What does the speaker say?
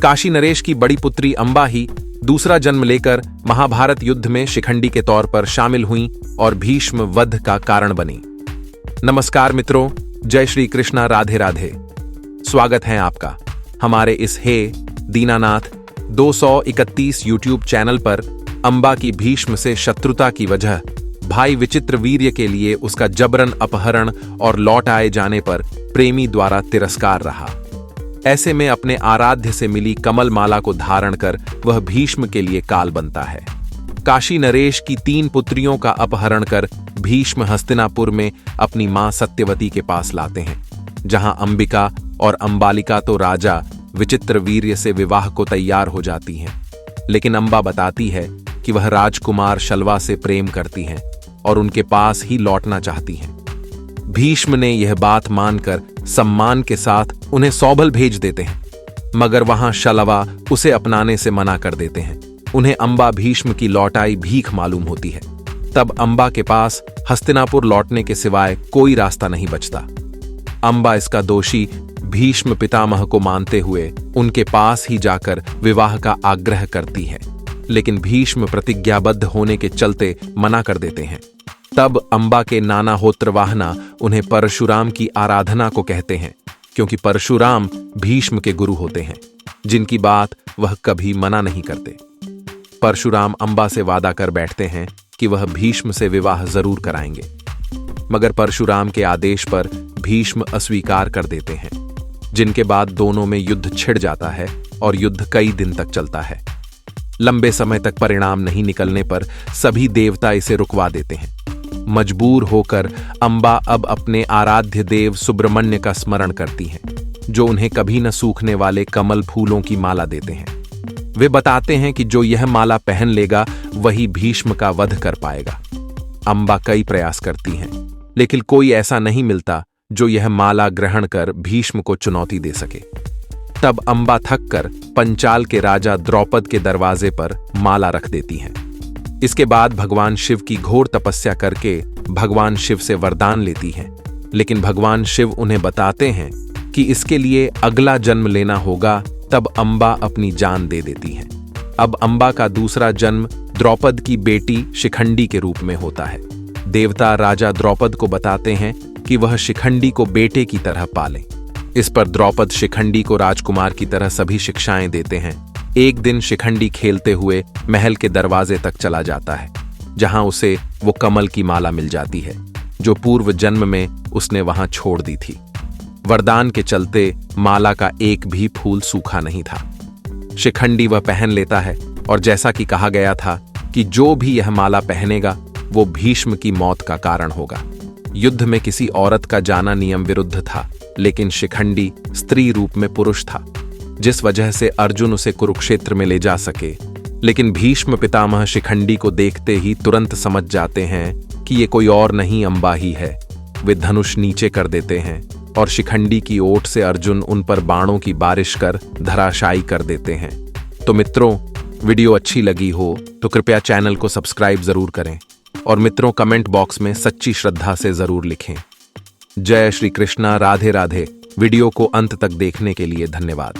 काशी नरेश की बड़ी पुत्री अंबा ही दूसरा जन्म लेकर महाभारत युद्ध में शिखंडी के तौर पर शामिल हुईं और भीष्म वध का कारण बनी। नमस्कार मित्रों, जय श्री कृष्णा, राधे राधे। स्वागत है आपका हमारे इस हे दीनानाथ 231 यूट्यूब चैनल पर। अंबा की भीष्म से शत्रुता की वजह भाई विचित्र वीर्य के लिए उसका जबरन अपहरण और लौट आए जाने पर प्रेमी द्वारा तिरस्कार रहा। ऐसे में अपने आराध्य से मिली कमल माला को धारण कर वह भीष्म के लिए काल बनता है। काशी नरेश की 3 पुत्रियों का अपहरण कर भीष्म हस्तिनापुर में अपनी मां सत्यवती के पास लाते हैं, जहां अंबिका और अंबालिका तो राजा विचित्र वीर्य से विवाह को तैयार हो जाती हैं। लेकिन अंबा बताती है कि वह राजकुमार शल्वा से प्रेम करती हैं और उनके पास ही लौटना चाहती हैं। भीष्म ने यह बात मानकर सम्मान के साथ उन्हें सौबल भेज देते हैं, मगर वहां शल्वा उसे अपनाने से मना कर देते हैं। उन्हें अंबा भीष्म की लौटाई भीख मालूम होती है। तब अंबा के पास हस्तिनापुर लौटने के सिवाय कोई रास्ता नहीं बचता। अंबा इसका दोषी भीष्म पितामह को मानते हुए उनके पास ही जाकर विवाह का आग्रह करती है, लेकिन भीष्म प्रतिज्ञाबद्ध होने के चलते मना कर देते हैं। तब अंबा के नाना होत्रवाहना उन्हें परशुराम की आराधना को कहते हैं, क्योंकि परशुराम भीष्म के गुरु होते हैं, जिनकी बात वह कभी मना नहीं करते। परशुराम अंबा से वादा कर बैठते हैं कि वह भीष्म से विवाह जरूर कराएंगे, मगर परशुराम के आदेश पर भीष्म अस्वीकार कर देते हैं, जिनके बाद दोनों में युद्ध छिड़ जाता है और युद्ध कई दिन तक चलता है। लंबे समय तक परिणाम नहीं निकलने पर सभी देवता इसे रुकवा देते हैं। मजबूर होकर अंबा अब अपने आराध्य देव सुब्रमण्य का स्मरण करती हैं, जो उन्हें कभी न सूखने वाले कमल फूलों की माला देते हैं। वे बताते हैं कि जो यह माला पहन लेगा वही भीष्म का वध कर पाएगा। अंबा कई प्रयास करती हैं, लेकिन कोई ऐसा नहीं मिलता जो यह माला ग्रहण कर भीष्म को चुनौती दे सके। तब अंबा थककर पंचाल के राजा द्रौपद के दरवाजे पर माला रख देती हैं। इसके बाद भगवान शिव की घोर तपस्या करके भगवान शिव से वरदान लेती हैं, लेकिन भगवान शिव उन्हें बताते हैं कि इसके लिए अगला जन्म लेना होगा। तब अंबा अपनी जान दे देती हैं। अब अंबा का दूसरा जन्म द्रौपद की बेटी शिखंडी के रूप में होता है। देवता राजा द्रौपद को बताते हैं कि वह शिखंडी को बेटे की तरह पाले। इस पर द्रौपद शिखंडी को राजकुमार की तरह सभी शिक्षाएं देते हैं। एक दिन शिखंडी खेलते हुए महल के दरवाजे तक चला जाता है, जहां उसे वो कमल की माला मिल जाती है, जो पूर्व जन्म में उसने वहां छोड़ दी थी। वरदान के चलते माला का एक भी फूल सूखा नहीं था। शिखंडी वह पहन लेता है और जैसा कि कहा गया था कि जो भी यह माला पहनेगा वो भीष्म की मौत का कारण होगा। युद्ध में किसी औरत का जाना नियम विरुद्ध था, लेकिन शिखंडी स्त्री रूप में पुरुष था, जिस वजह से अर्जुन उसे कुरुक्षेत्र में ले जा सके। लेकिन भीष्म पितामह शिखंडी को देखते ही तुरंत समझ जाते हैं कि ये कोई और नहीं अंबा ही है। वे धनुष नीचे कर देते हैं और शिखंडी की ओट से अर्जुन उन पर बाणों की बारिश कर धराशायी कर देते हैं। तो मित्रों, वीडियो अच्छी लगी हो तो कृपया चैनल को सब्सक्राइब जरूर करें और मित्रों कमेंट बॉक्स में सच्ची श्रद्धा से जरूर लिखें। जय श्री कृष्णा, राधे राधे। वीडियो को अंत तक देखने के लिए धन्यवाद।